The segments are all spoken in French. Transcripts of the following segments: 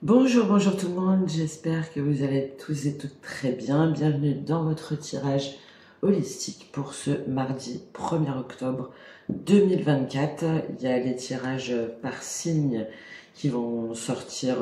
Bonjour, bonjour tout le monde, j'espère que vous allez tous et toutes très bien. Bienvenue dans votre tirage holistique pour ce mardi 1er octobre 2024. Il y a les tirages par signe qui vont sortir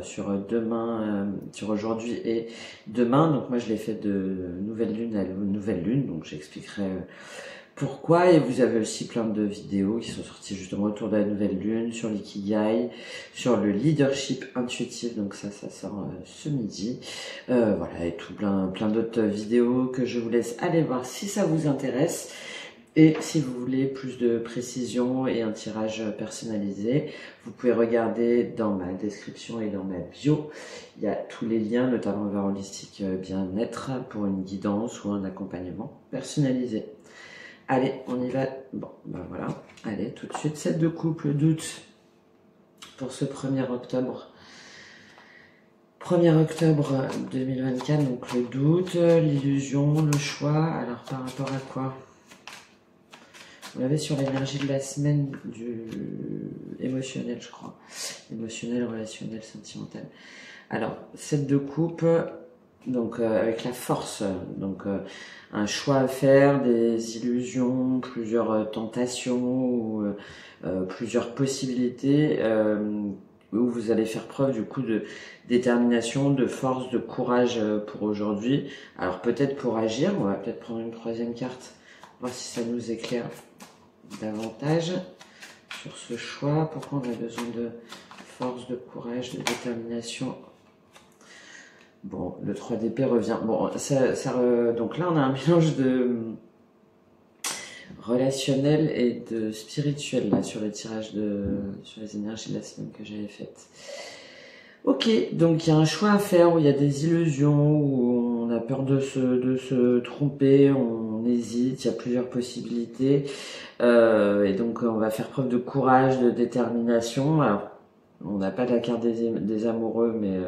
sur demain, sur aujourd'hui et demain. Donc moi je l'ai fait de nouvelle lune à nouvelle lune, donc j'expliquerai pourquoi. Et vous avez aussi plein de vidéos qui sont sorties justement autour de la nouvelle lune, sur l'ikigai, sur le leadership intuitif, donc ça sort ce midi. Voilà, et tout plein d'autres vidéos que je vous laisse aller voir si ça vous intéresse. Et si vous voulez plus de précision et un tirage personnalisé, vous pouvez regarder dans ma description et dans ma bio. Il y a tous les liens, notamment vers Holistique Bien-être, pour une guidance ou un accompagnement personnalisé. Allez, on y va. Bon, ben voilà. Allez, tout de suite, 7 de couple d'août pour ce 1er octobre. 1er octobre 2024, donc le doute, l'illusion, le choix. Alors, par rapport à quoi? On l'avait sur l'énergie de la semaine du émotionnel, je crois. Émotionnel, relationnel, sentimental. Alors, 7 de coupe, donc avec la force, donc un choix à faire, des illusions, plusieurs tentations ou plusieurs possibilités où vous allez faire preuve du coup de détermination, de force, de courage pour aujourd'hui. Alors peut-être pour agir, on va peut-être prendre une troisième carte, voir si ça nous éclaire davantage sur ce choix. Pourquoi on a besoin de force, de courage, de détermination? Bon, le 3 d'épée revient. Bon, donc là, on a un mélange de relationnel et de spirituel là sur le tirage sur les énergies de la semaine que j'avais faite. Ok, donc il y a un choix à faire où il y a des illusions, où on a peur de se tromper, on hésite, il y a plusieurs possibilités. Et donc on va faire preuve de courage, de détermination. Alors, on n'a pas la carte des amoureux, mais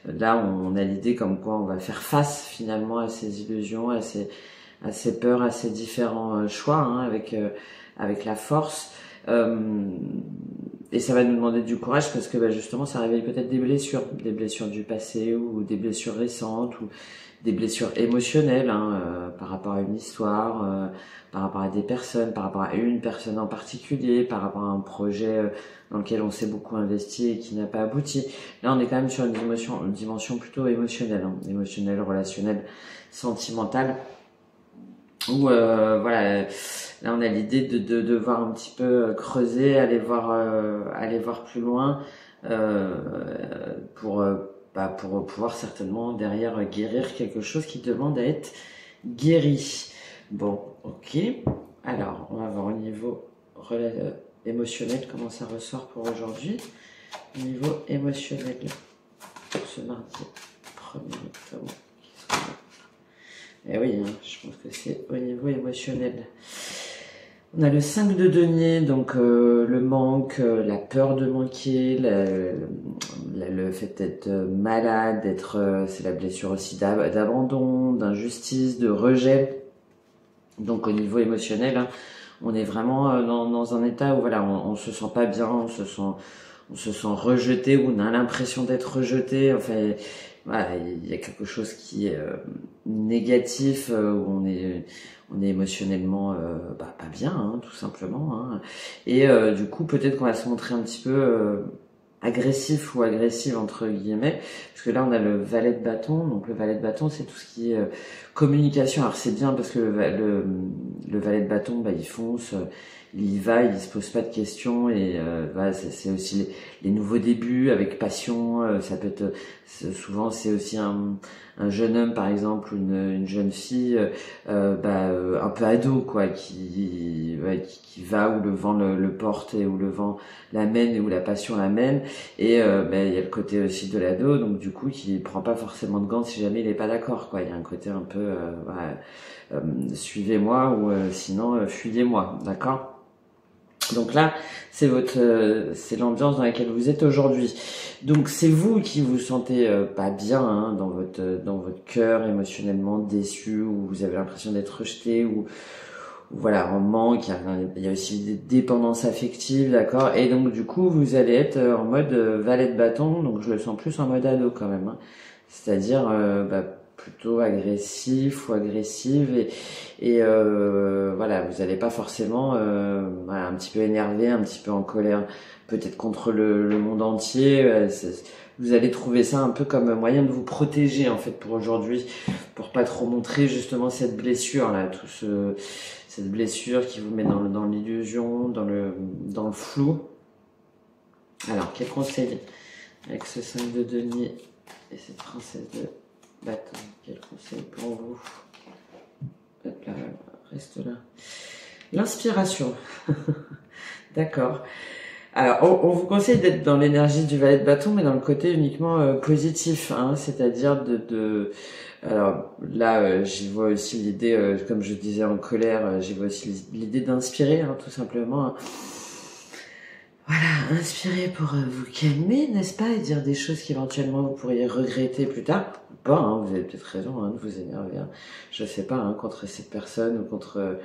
là on a l'idée comme quoi on va faire face finalement à ces illusions, à ces peurs, à ces différents choix, hein, avec la force. Et ça va nous demander du courage parce que justement ça réveille peut-être des blessures du passé ou des blessures récentes ou des blessures émotionnelles par rapport à une histoire, par rapport à des personnes, par rapport à une personne en particulier, par rapport à un projet dans lequel on s'est beaucoup investi et qui n'a pas abouti. Là on est quand même sur une dimension plutôt émotionnelle, émotionnelle, relationnelle, sentimentale. Où voilà, là on a l'idée de voir un petit peu creuser, aller voir plus loin pour pouvoir certainement derrière guérir quelque chose qui demande à être guéri. Bon, ok. Alors, on va voir au niveau émotionnel comment ça ressort pour aujourd'hui. Au niveau émotionnel pour ce mardi 1er octobre. Eh oui, je pense que c'est au niveau émotionnel. On a le 5 de denier, donc le manque, la peur de manquer, le fait d'être malade, c'est la blessure aussi d'abandon, d'injustice, de rejet. Donc au niveau émotionnel, on est vraiment dans un état où voilà, on se sent pas bien, on se sent rejeté, ou on a l'impression d'être rejeté. Enfin, voilà, il y a quelque chose qui est négatif, où on est émotionnellement pas bien, tout simplement. Et du coup, peut-être qu'on va se montrer un petit peu agressif ou agressive entre guillemets, parce que là on a le valet de bâton. Donc le valet de bâton, c'est tout ce qui est communication. Alors c'est bien parce que le valet de bâton, il fonce, il y va, il se pose pas de questions, et voilà, c'est aussi les nouveaux débuts avec passion. Ça peut être souvent, c'est aussi un jeune homme par exemple, une jeune fille un peu ado quoi, qui va où le vent le porte et où le vent l'amène et où la passion l'amène. Et il y a le côté aussi de l'ado, donc du coup qui prend pas forcément de gants si jamais il est pas d'accord quoi. Il y a un côté un peu suivez-moi, ou sinon fuyez-moi, d'accord. Donc là, c'est l'ambiance dans laquelle vous êtes aujourd'hui. Donc c'est vous qui vous sentez pas bien dans votre cœur, émotionnellement déçu, ou vous avez l'impression d'être rejeté, ou voilà, en manque, il y a aussi des dépendances affectives, d'accord. Et donc du coup, vous allez être en mode valet de bâton, donc je le sens plus en mode ado quand même, hein. C'est-à-dire plutôt agressif ou agressive voilà, vous n'allez pas forcément voilà, un petit peu énervé, un petit peu en colère, peut-être contre le monde entier. Vous allez trouver ça un peu comme moyen de vous protéger en fait pour aujourd'hui, pour pas trop montrer justement cette blessure là, cette blessure qui vous met dans l'illusion, dans le flou. Alors quel conseil avec ce 5 de denier et cette princesse de bâton, quel conseil pour vous? Hop là, reste là. L'inspiration. D'accord. Alors, on vous conseille d'être dans l'énergie du valet de bâton, mais dans le côté uniquement positif, hein, c'est-à-dire alors là, j'y vois aussi l'idée, comme je disais en colère, j'y vois aussi l'idée d'inspirer, hein, tout simplement. Hein. Voilà, inspirer pour vous calmer, n'est-ce pas, et dire des choses qu'éventuellement vous pourriez regretter plus tard. Ou pas, hein, vous avez peut-être raison hein, de vous énerver. Hein. Je sais pas, hein, contre cette personne ou contre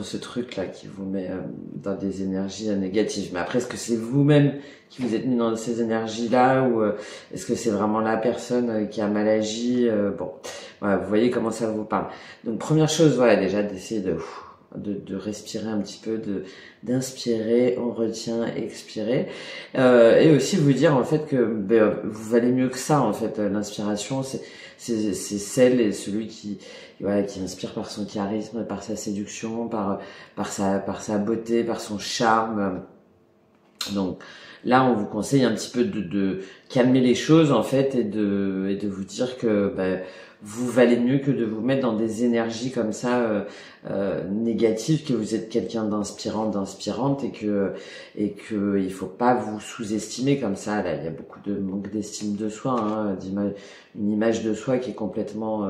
ce truc-là qui vous met dans des énergies négatives. Mais après, est-ce que c'est vous-même qui vous êtes mis dans ces énergies-là ou est-ce que c'est vraiment la personne qui a mal agi bon, voilà, vous voyez comment ça vous parle. Donc, première chose, voilà, déjà d'essayer de respirer un petit peu, d'inspirer, on retient, expirer, et aussi vous dire en fait que vous valez mieux que ça en fait. L'inspiration, c'est celle et celui qui voilà, qui inspire par son charisme, par sa séduction, par sa beauté, par son charme. Donc là, on vous conseille un petit peu de calmer les choses en fait et de vous dire que vous valez mieux que de vous mettre dans des énergies comme ça négatives, que vous êtes quelqu'un d'inspirant, d'inspirante et que il faut pas vous sous-estimer comme ça. Là, il y a beaucoup de manque d'estime de soi, hein, une image de soi qui est complètement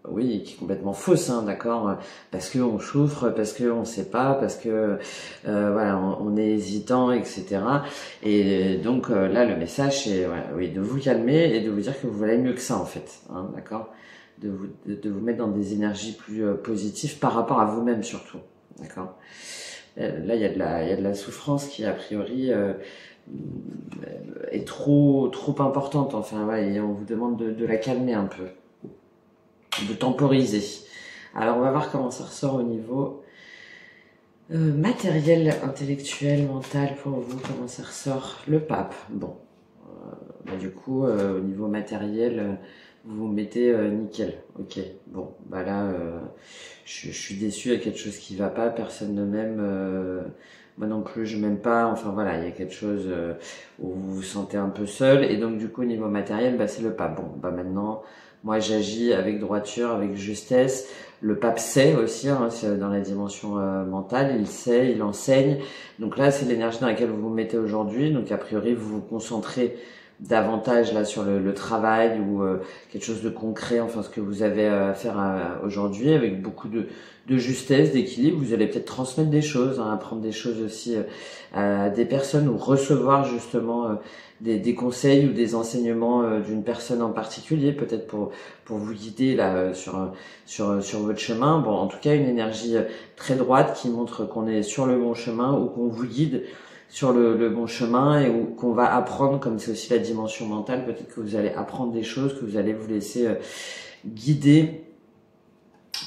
oui, qui est complètement fausse, hein, d'accord, parce que on souffre, parce que on sait pas, parce que voilà, on est hésitant, etc. Et donc là, le message, c'est voilà, oui, de vous calmer et de vous dire que vous valez mieux que ça, en fait, hein, d'accord, de vous mettre dans des énergies plus positives par rapport à vous-même surtout, d'accord. Là, il y a de la souffrance qui a priori est trop importante, enfin, ouais, et on vous demande de la calmer un peu, de temporiser. Alors on va voir comment ça ressort au niveau matériel, intellectuel, mental pour vous, comment ça ressort. Le pape, bon, du coup au niveau matériel, vous vous mettez nickel, ok, bon, bah là je suis déçu, il y a quelque chose qui va pas, personne ne m'aime, moi non plus je m'aime pas, enfin voilà, il y a quelque chose où vous vous sentez un peu seul, et donc du coup au niveau matériel, c'est le pape. Bon, maintenant, moi j'agis avec droiture, avec justesse. Le pape sait aussi, hein, c'est dans la dimension mentale, il sait, il enseigne. Donc là, c'est l'énergie dans laquelle vous vous mettez aujourd'hui. Donc a priori, vous vous concentrez davantage là sur le travail ou quelque chose de concret, enfin ce que vous avez à faire aujourd'hui, avec beaucoup de justesse, d'équilibre. Vous allez peut-être transmettre des choses, hein, apprendre des choses aussi à des personnes ou recevoir justement des conseils ou des enseignements d'une personne en particulier, peut-être pour vous guider là sur votre chemin. Bon, en tout cas, une énergie très droite qui montre qu'on est sur le bon chemin ou qu'on vous guide sur le bon chemin et qu'on va apprendre, comme c'est aussi la dimension mentale, peut-être que vous allez apprendre des choses, que vous allez vous laisser guider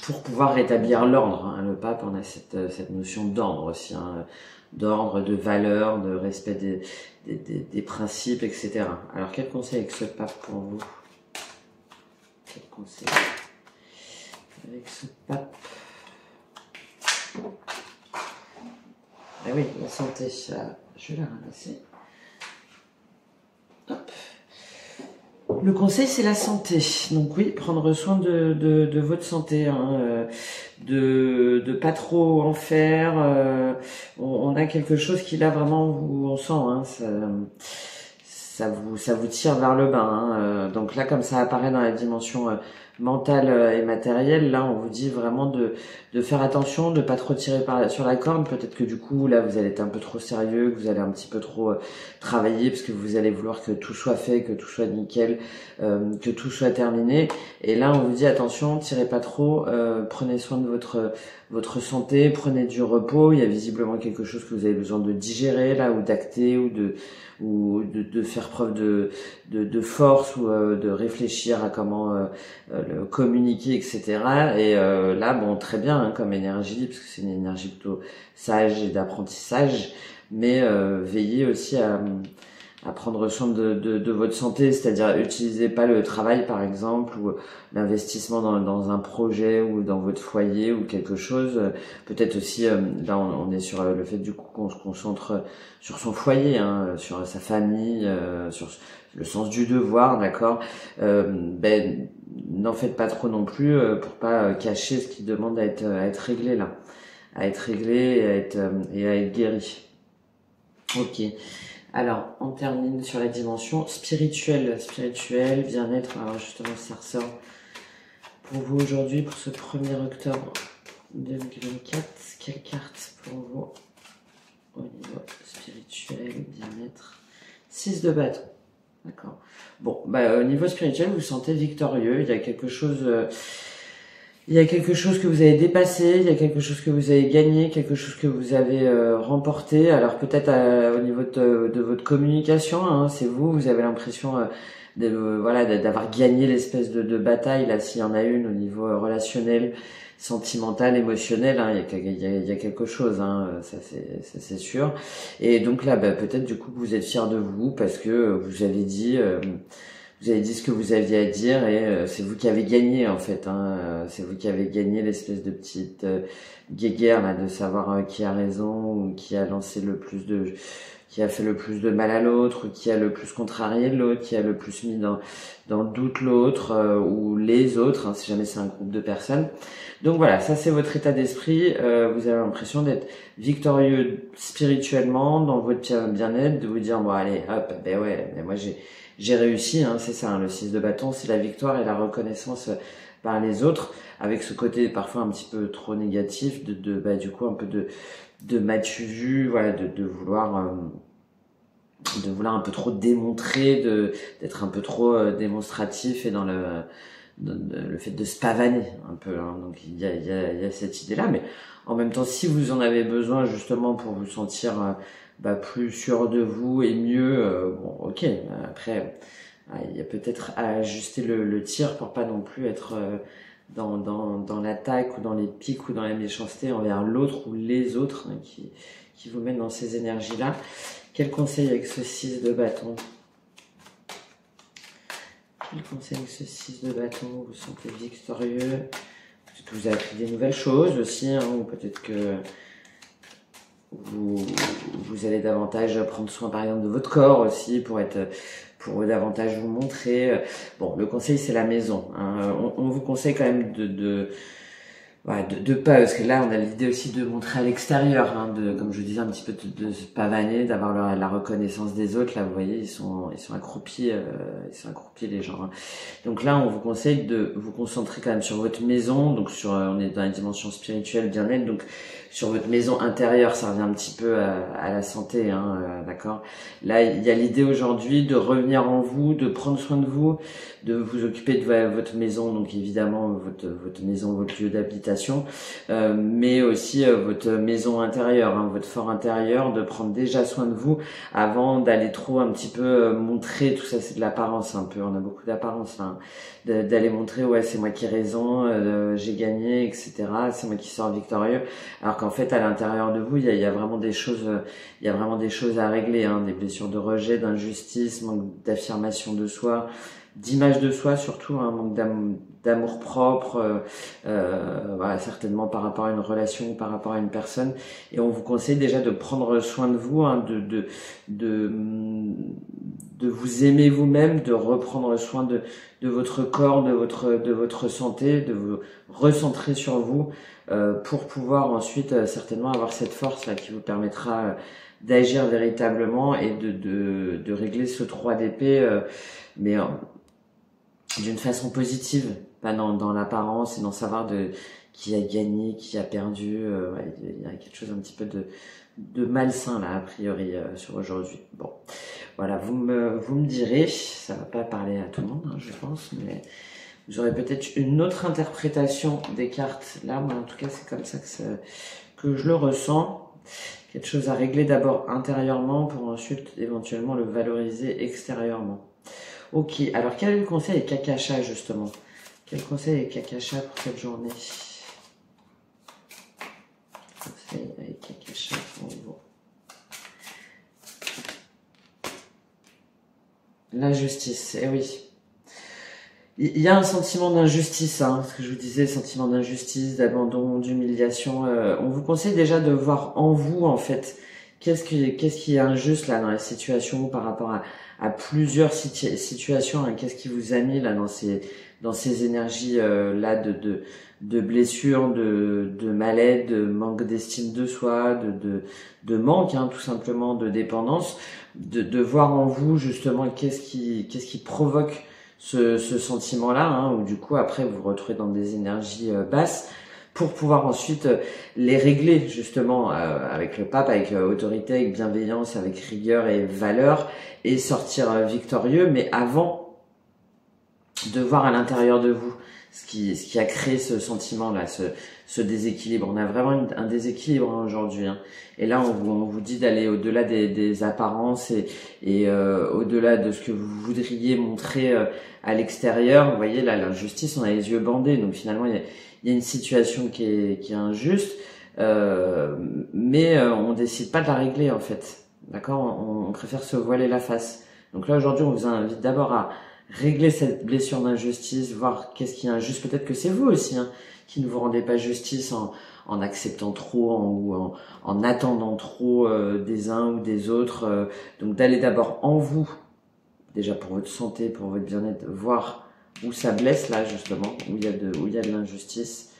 pour pouvoir rétablir l'ordre. Hein. Le pape, on a cette notion d'ordre aussi, hein, d'ordre, de valeur, de respect des principes, etc. Alors, quel conseil avec ce pape pour vous? Quel conseil avec ce pape? Ah oui, la santé, je vais la ramasser. Hop. Le conseil, c'est la santé. Donc oui, prendre soin de votre santé, hein, de pas trop en faire. On a quelque chose qui là vraiment, on sent, hein, ça vous tire vers le bas. Hein, donc là, comme ça apparaît dans la dimension mentale et matérielle, là, on vous dit vraiment de faire attention, de pas trop tirer sur la corde. Peut-être que du coup, là, vous allez être un peu trop sérieux, que vous allez un petit peu trop travailler, parce que vous allez vouloir que tout soit fait, que tout soit nickel, que tout soit terminé. Et là, on vous dit attention, tirez pas trop, prenez soin de votre santé, prenez du repos. Il y a visiblement quelque chose que vous avez besoin de digérer là, ou d'acter, ou de faire preuve de force, ou de réfléchir à comment le communiquer, etc. Et là, bon, très bien hein, comme énergie, parce que c'est une énergie plutôt sage et d'apprentissage, mais veillez aussi à prendre soin de votre santé, c'est-à-dire utilisez pas le travail par exemple, ou l'investissement dans un projet, ou dans votre foyer, ou quelque chose. Peut-être aussi, là on est sur le fait du coup qu'on se concentre sur son foyer, hein, sur sa famille, sur le sens du devoir, d'accord. Ben n'en faites pas trop non plus, pour pas cacher ce qui demande à être réglé là, à être réglé et à être guéri. Ok. Alors, on termine sur la dimension spirituelle, bien-être. Alors justement, ça ressort pour vous aujourd'hui, pour ce 1er octobre 2024. Quelle carte pour vous au niveau spirituel, bien-être? 6 de bâton. D'accord. Bon, bah, au niveau spirituel, vous vous sentez victorieux. Il y a quelque chose... il y a quelque chose que vous avez dépassé, il y a quelque chose que vous avez gagné, quelque chose que vous avez remporté. Alors peut-être au niveau de votre communication, hein, c'est vous avez l'impression voilà, d'avoir gagné l'espèce de bataille, là, s'il y en a une au niveau relationnel, sentimental, émotionnel, hein, il y a quelque chose, hein, ça c'est sûr. Et donc là, bah, peut-être du coup que vous êtes fiers de vous parce que vous avez dit ce que vous aviez à dire, et c'est vous qui avez gagné en fait, hein, c'est vous qui avez gagné l'espèce de petite guéguerre là, de savoir qui a raison, ou qui a qui a fait le plus de mal à l'autre, ou qui a le plus contrarié l'autre, qui a le plus mis dans le doute l'autre, ou les autres, hein, si jamais c'est un groupe de personnes. Donc voilà, ça c'est votre état d'esprit. Vous avez l'impression d'être victorieux spirituellement dans votre bien-être, de vous dire bon allez hop, ben ouais, mais moi j'ai réussi, hein, c'est ça, hein, le 6 de bâton, c'est la victoire et la reconnaissance par les autres, avec ce côté parfois un petit peu trop négatif bah, du coup un peu de m'as-tu vu, voilà, de vouloir un peu trop démontrer, d'être un peu trop démonstratif, et dans le fait de se pavaner un peu, hein. Donc il y a cette idée là, mais en même temps, si vous en avez besoin justement pour vous sentir bah, plus sûr de vous et mieux, bon ok, après il y a peut-être à ajuster le tir pour pas non plus être dans l'attaque, ou dans les piques, ou dans la méchanceté envers l'autre ou les autres, hein, qui vous mènent dans ces énergies là. Quel conseil avec ce 6 de bâton? Quel conseil avec ce 6 de bâton? Vous vous sentez victorieux? Peut-être que vous avez appris des nouvelles choses aussi, hein, ou peut-être que vous allez davantage prendre soin par exemple de votre corps aussi, pour davantage vous montrer. Bon, le conseil c'est la maison, hein. On vous conseille quand même de pas, parce que là on a l'idée aussi de montrer à l'extérieur, hein, comme je disais un petit peu de se pavaner, d'avoir la reconnaissance des autres. Là vous voyez, ils sont accroupis, les gens, hein. Donc là on vous conseille de vous concentrer quand même sur votre maison, donc on est dans la dimension spirituelle, bien-être, donc sur votre maison intérieure, ça revient un petit peu à la santé, hein, d'accord. Là il y a l'idée aujourd'hui de revenir en vous, de prendre soin de vous, de vous occuper de votre maison, donc évidemment votre maison, votre lieu d'habitation, mais aussi votre maison intérieure, hein, votre fort intérieur, de prendre déjà soin de vous avant d'aller trop un petit peu montrer. Tout ça c'est de l'apparence un peu, on a beaucoup d'apparence, hein, d'aller montrer ouais c'est moi qui ai raison, j'ai gagné, etc., c'est moi qui sors victorieux, alors qu'en fait à l'intérieur de vous il y a vraiment des choses, à régler, hein, des blessures de rejet, d'injustice, manque d'affirmation de soi, d'image de soi surtout, un manque d'amour propre, voilà, certainement par rapport à une relation, par rapport à une personne. Et on vous conseille déjà de prendre soin de vous, hein, de vous aimer vous-même, de reprendre soin de votre corps, de votre santé, de vous recentrer sur vous, pour pouvoir ensuite certainement avoir cette force là qui vous permettra d'agir véritablement, et de régler ce 3 d'épée, mais d'une façon positive, pas dans l'apparence et dans savoir qui a gagné, qui a perdu. Ouais, il y a quelque chose un petit peu de malsain là a priori sur aujourd'hui. Bon, voilà, vous me direz, ça va pas parler à tout le monde, hein, je pense, mais vous aurez peut-être une autre interprétation des cartes. Là, moi, en tout cas, c'est comme ça que je le ressens. Quelque chose à régler d'abord intérieurement pour ensuite éventuellement le valoriser extérieurement. Ok, alors quel est le conseil avec Kakasha justement? Quel conseil avec Kakasha pour cette journée? Conseil avec Kakasha pour vous. La justice, eh oui. Il y a un sentiment d'injustice, hein, ce que je vous disais, sentiment d'injustice, d'abandon, d'humiliation. On vous conseille déjà de voir en vous, en fait, qu'est-ce qui est injuste là dans la situation par rapport à plusieurs situations. Hein, qu'est-ce qui vous a mis là dans ces énergies là de blessures, de mal-être, de manque d'estime de soi, de manque, hein, tout simplement, de dépendance. De voir en vous justement qu'est-ce qui provoque ce sentiment-là, hein, où du coup après vous vous retrouvez dans des énergies basses pour pouvoir ensuite les régler justement avec le pape, avec autorité, avec bienveillance, avec rigueur et valeur et sortir victorieux, mais avant de voir à l'intérieur de vous ce qui a créé ce sentiment-là, ce déséquilibre. On a vraiment un déséquilibre hein, aujourd'hui. Hein. Et là, on vous dit d'aller au-delà des apparences et au-delà de ce que vous voudriez montrer à l'extérieur. Vous voyez, là, l'injustice, on a les yeux bandés. Donc finalement, il y a une situation qui est injuste, mais on décide pas de la régler en fait. D'accord? On préfère se voiler la face. Donc là, aujourd'hui, on vous invite d'abord à régler cette blessure d'injustice, voir qu'est-ce qui est injuste. Peut-être que c'est vous aussi hein, qui ne vous rendez pas justice en acceptant trop ou en attendant trop des uns ou des autres. Donc d'aller d'abord en vous, déjà pour votre santé, pour votre bien-être, voir où ça blesse là justement, où il y a de l'injustice.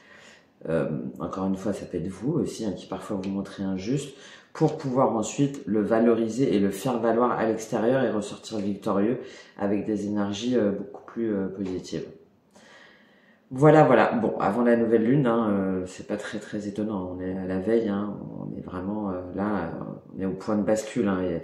Encore une fois, ça peut être vous aussi hein, qui parfois vous montrez injuste, pour pouvoir ensuite le valoriser et le faire valoir à l'extérieur et ressortir victorieux avec des énergies beaucoup plus positives. Voilà. Bon, avant la nouvelle lune, hein, c'est pas très étonnant. On est à la veille, hein, on est vraiment là, on est au point de bascule. Hein, et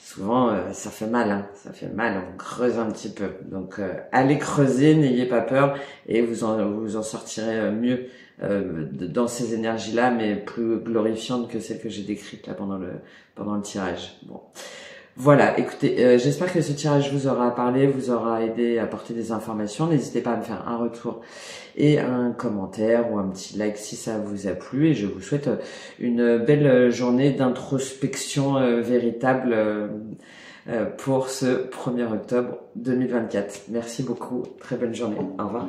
souvent, ça fait mal, hein, on creuse un petit peu. Donc, allez creuser, n'ayez pas peur et vous en sortirez mieux dans ces énergies-là, mais plus glorifiantes que celles que j'ai décrites là pendant le tirage. Bon. Voilà, écoutez, j'espère que ce tirage vous aura parlé, vous aura aidé à apporter des informations. N'hésitez pas à me faire un retour et un commentaire ou un petit like si ça vous a plu. Et je vous souhaite une belle journée d'introspection véritable pour ce 1er octobre 2024. Merci beaucoup, très bonne journée, au revoir.